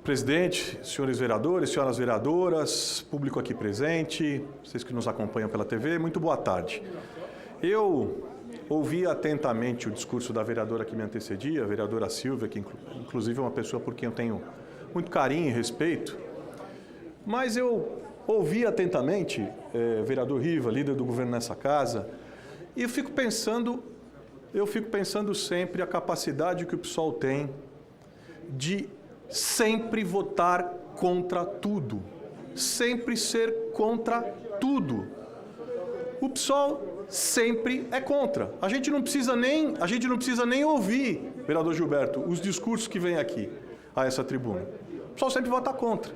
Presidente, senhores vereadores, senhoras vereadoras, público aqui presente, vocês que nos acompanham pela TV, muito boa tarde. Eu ouvi atentamente o discurso da vereadora que me antecedia, a vereadora Silvia, que inclusive é uma pessoa por quem eu tenho muito carinho e respeito, mas eu ouvi atentamente, vereador Riva, líder do governo nessa casa, e eu fico pensando sempre a capacidade que o PSOL tem de sempre votar contra tudo, sempre ser contra tudo. O PSOL sempre é contra. A gente não precisa nem ouvir, vereador Gilberto, os discursos que vêm aqui a essa tribuna. O PSOL sempre vota contra.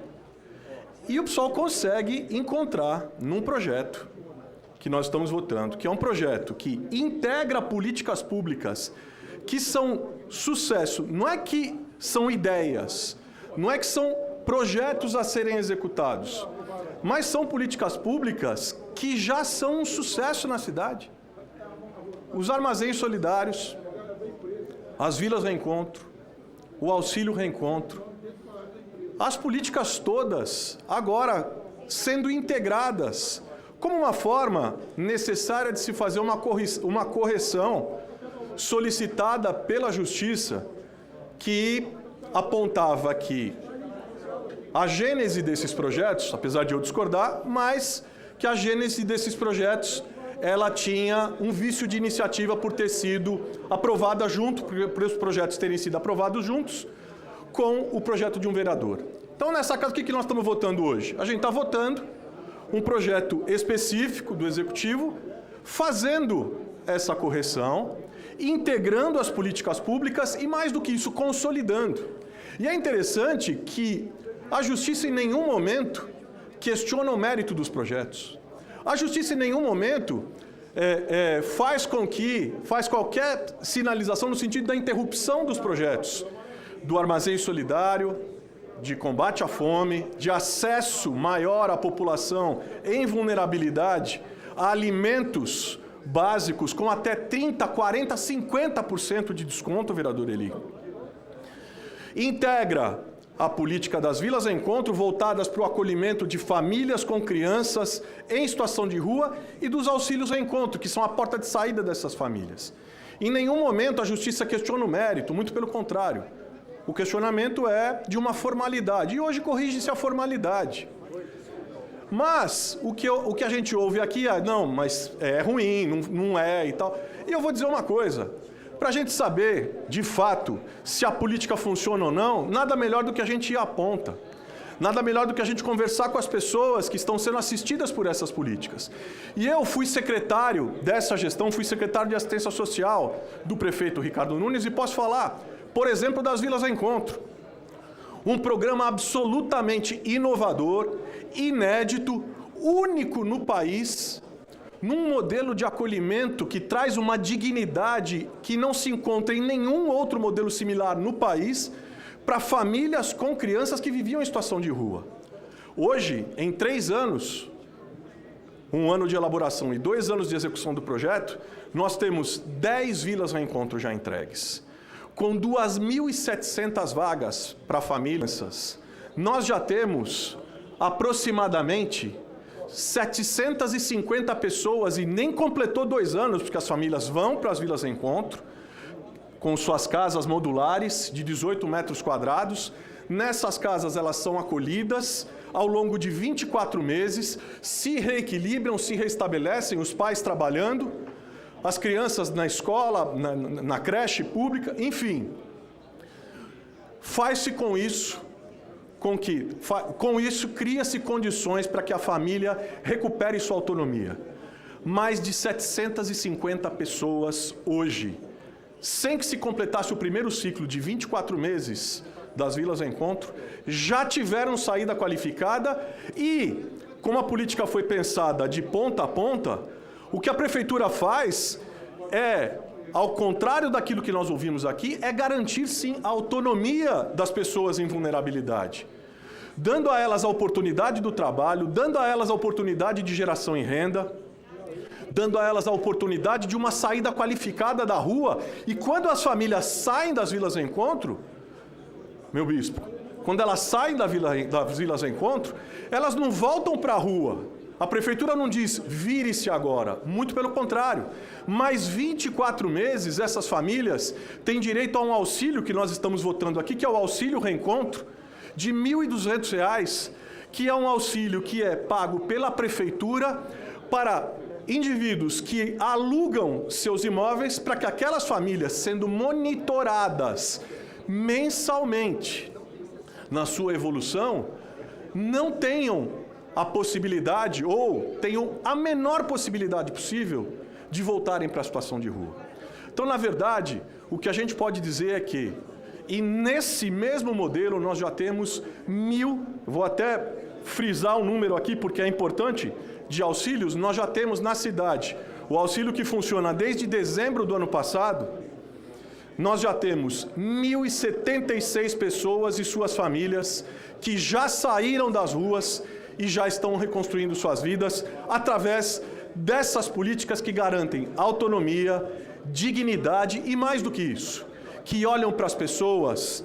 E o PSOL consegue encontrar num projeto que nós estamos votando, que é um projeto que integra políticas públicas que são sucesso, não é que são ideias, não é que são projetos a serem executados, mas são políticas públicas que já são um sucesso na cidade. Os armazéns solidários, as vilas reencontro, o auxílio reencontro, as políticas todas agora sendo integradas como uma forma necessária de se fazer uma correção solicitada pela Justiça, que apontava que a gênese desses projetos, apesar de eu discordar, mas que a gênese desses projetos ela tinha um vício de iniciativa por ter sido aprovada junto, por os projetos terem sido aprovados juntos com o projeto de um vereador. Então, nessa casa, o que nós estamos votando hoje? A gente está votando um projeto específico do Executivo, fazendo essa correção, integrando as políticas públicas e, mais do que isso, consolidando. E é interessante que a Justiça, em nenhum momento, questiona o mérito dos projetos. A Justiça, em nenhum momento, faz qualquer sinalização no sentido da interrupção dos projetos, do armazém solidário, de combate à fome, de acesso maior à população em vulnerabilidade a alimentos básicos com até 30%, 40%, 50% de desconto, vereador Eli. Integra a política das vilas encontro voltadas para o acolhimento de famílias com crianças em situação de rua e dos auxílios reencontro, que são a porta de saída dessas famílias. Em nenhum momento a Justiça questiona o mérito, muito pelo contrário. O questionamento é de uma formalidade, e hoje corrige-se a formalidade. Mas o que a gente ouve aqui é, não, mas é ruim, não é e tal. E eu vou dizer uma coisa, para a gente saber, de fato, se a política funciona ou não, nada melhor do que a gente ir à ponta. Nada melhor do que a gente conversar com as pessoas que estão sendo assistidas por essas políticas. E eu fui secretário dessa gestão, fui secretário de assistência social do prefeito Ricardo Nunes e posso falar, por exemplo, das Vilas Encontro. Um programa absolutamente inovador, inédito, único no país, num modelo de acolhimento que traz uma dignidade que não se encontra em nenhum outro modelo similar no país, para famílias com crianças que viviam em situação de rua. Hoje, em 3 anos, 1 ano de elaboração e 2 anos de execução do projeto, nós temos 10 vilas reencontro já entregues. Com 2.700 vagas para famílias, nós já temos aproximadamente 750 pessoas e nem completou 2 anos, porque as famílias vão para as vilas encontro, com suas casas modulares de 18 metros quadrados. Nessas casas elas são acolhidas ao longo de 24 meses, se reequilibram, se restabelecem, os pais trabalhando, as crianças na escola, na creche pública, enfim. Faz-se com isso, com isso cria-se condições para que a família recupere sua autonomia. Mais de 750 pessoas hoje, sem que se completasse o primeiro ciclo de 24 meses das Vilas Encontro, já tiveram saída qualificada e, como a política foi pensada de ponta a ponta, o que a Prefeitura faz é, ao contrário daquilo que nós ouvimos aqui, é garantir, sim, a autonomia das pessoas em vulnerabilidade, dando a elas a oportunidade do trabalho, dando a elas a oportunidade de geração em renda, dando a elas a oportunidade de uma saída qualificada da rua. E quando as famílias saem das Vilas Encontro, meu bispo, quando elas saem das Vilas Reencontro, elas não voltam para a rua. A prefeitura não diz, vire-se agora. Muito pelo contrário. Mais 24 meses, essas famílias têm direito a um auxílio que nós estamos votando aqui, que é o Auxílio Reencontro, de R$ 1.200, que é um auxílio que é pago pela prefeitura para indivíduos que alugam seus imóveis para que aquelas famílias, sendo monitoradas mensalmente na sua evolução, não tenham a possibilidade ou tenham a menor possibilidade possível de voltarem para a situação de rua. Então, na verdade, o que a gente pode dizer é que, e nesse mesmo modelo nós já temos 1.000, vou até frisar um número aqui porque é importante, de auxílios, nós já temos na cidade o auxílio que funciona desde dezembro do ano passado, nós já temos 1.076 pessoas e suas famílias que já saíram das ruas e já estão reconstruindo suas vidas através dessas políticas que garantem autonomia, dignidade e, mais do que isso, que olham para as pessoas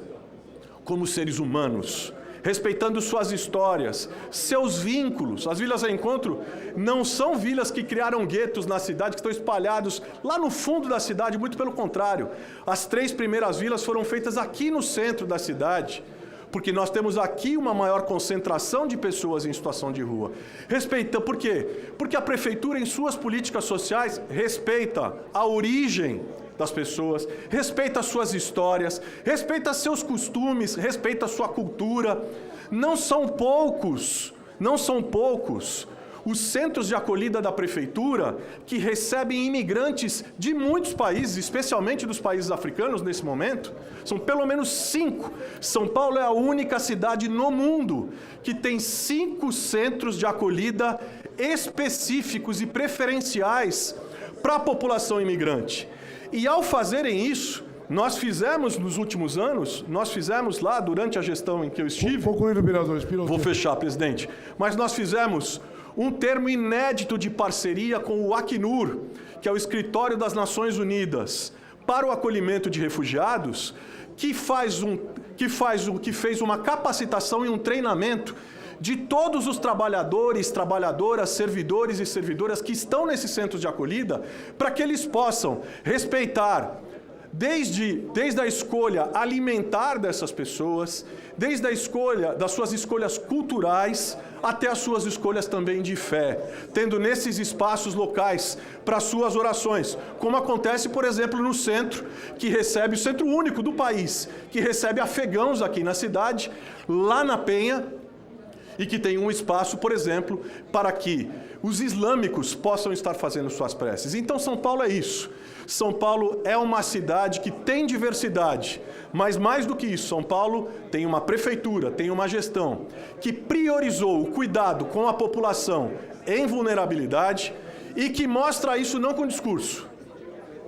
como seres humanos, respeitando suas histórias, seus vínculos. As Vilas Reencontro não são vilas que criaram guetos na cidade, que estão espalhados lá no fundo da cidade, muito pelo contrário. As 3 primeiras vilas foram feitas aqui no centro da cidade, porque nós temos aqui uma maior concentração de pessoas em situação de rua. Respeita, por quê? Porque a prefeitura, em suas políticas sociais, respeita a origem das pessoas, respeita as suas histórias, respeita seus costumes, respeita a sua cultura. Não são poucos os centros de acolhida da prefeitura que recebem imigrantes de muitos países, especialmente dos países africanos nesse momento. São pelo menos 5. São Paulo é a única cidade no mundo que tem 5 centros de acolhida específicos e preferenciais para a população imigrante. E ao fazerem isso, nós fizemos nos últimos anos, nós fizemos lá durante a gestão em que eu estive... Concluído, vereador. Vou fechar, presidente. Mas nós fizemos um termo inédito de parceria com o Acnur, que é o Escritório das Nações Unidas, para o acolhimento de refugiados, que fez uma capacitação e um treinamento de todos os trabalhadores, trabalhadoras, servidores e servidoras que estão nesses centros de acolhida, para que eles possam respeitar desde a escolha alimentar dessas pessoas, desde a escolha das suas escolhas culturais, até as suas escolhas também de fé, tendo nesses espaços locais para suas orações, como acontece, por exemplo, no centro, que recebe, o centro único do país, que recebe afegãos aqui na cidade, lá na Penha, e que tem um espaço, por exemplo, para que os islâmicos possam estar fazendo suas preces. Então, São Paulo é isso. São Paulo é uma cidade que tem diversidade, mas mais do que isso, São Paulo tem uma prefeitura, tem uma gestão que priorizou o cuidado com a população em vulnerabilidade e que mostra isso não com discurso,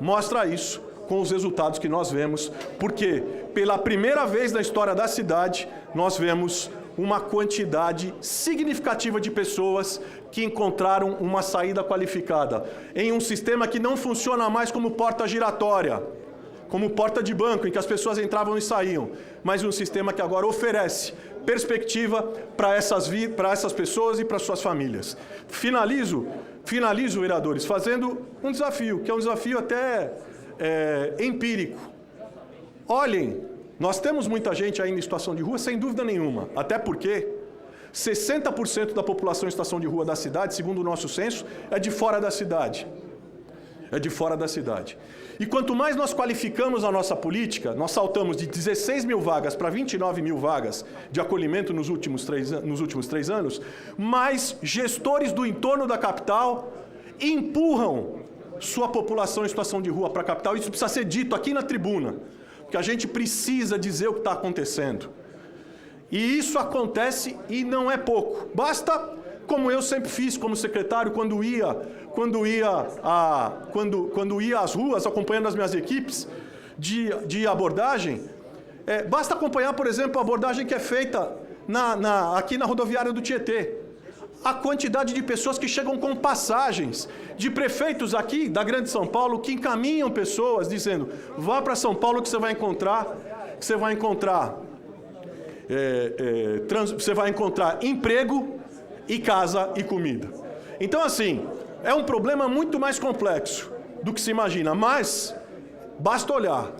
mostra isso com os resultados que nós vemos, porque pela primeira vez na história da cidade, nós vemos uma quantidade significativa de pessoas que encontraram uma saída qualificada em um sistema que não funciona mais como porta giratória, como porta de banco, em que as pessoas entravam e saíam, mas um sistema que agora oferece perspectiva para essas pessoas e para suas famílias. Finalizo, vereadores, fazendo um desafio, que é um desafio até empírico. Olhem, nós temos muita gente ainda em situação de rua, sem dúvida nenhuma, até porque 60% da população em situação de rua da cidade, segundo o nosso censo, é de fora da cidade. É de fora da cidade. E quanto mais nós qualificamos a nossa política, nós saltamos de 16 mil vagas para 29 mil vagas de acolhimento nos últimos 3 anos, mais gestores do entorno da capital empurram sua população em situação de rua para a capital. Isso precisa ser dito aqui na tribuna, porque a gente precisa dizer o que está acontecendo. E isso acontece e não é pouco. Basta, como eu sempre fiz como secretário, quando ia às ruas, acompanhando as minhas equipes de abordagem, basta acompanhar, por exemplo, a abordagem que é feita aqui na rodoviária do Tietê. A quantidade de pessoas que chegam com passagens, de prefeitos aqui da Grande São Paulo que encaminham pessoas dizendo: vá para São Paulo que você vai encontrar você vai encontrar emprego e casa e comida. Então, assim, é um problema muito mais complexo do que se imagina, mas basta olhar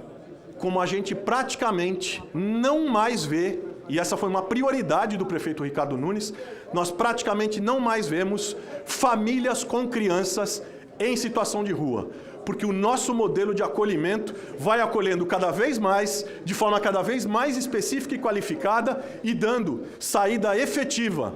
como a gente praticamente não mais vê, e essa foi uma prioridade do prefeito Ricardo Nunes, nós praticamente não mais vemos famílias com crianças em situação de rua, porque o nosso modelo de acolhimento vai acolhendo cada vez mais, de forma cada vez mais específica e qualificada, e dando saída efetiva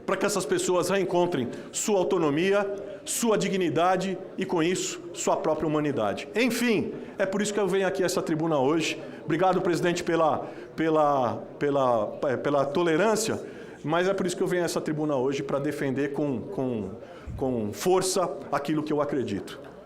para que essas pessoas reencontrem sua autonomia, sua dignidade e, com isso, sua própria humanidade. Enfim, é por isso que eu venho aqui a essa tribuna hoje. Obrigado, presidente, pela tolerância, mas é por isso que eu venho a essa tribuna hoje, para defender com força aquilo que eu acredito.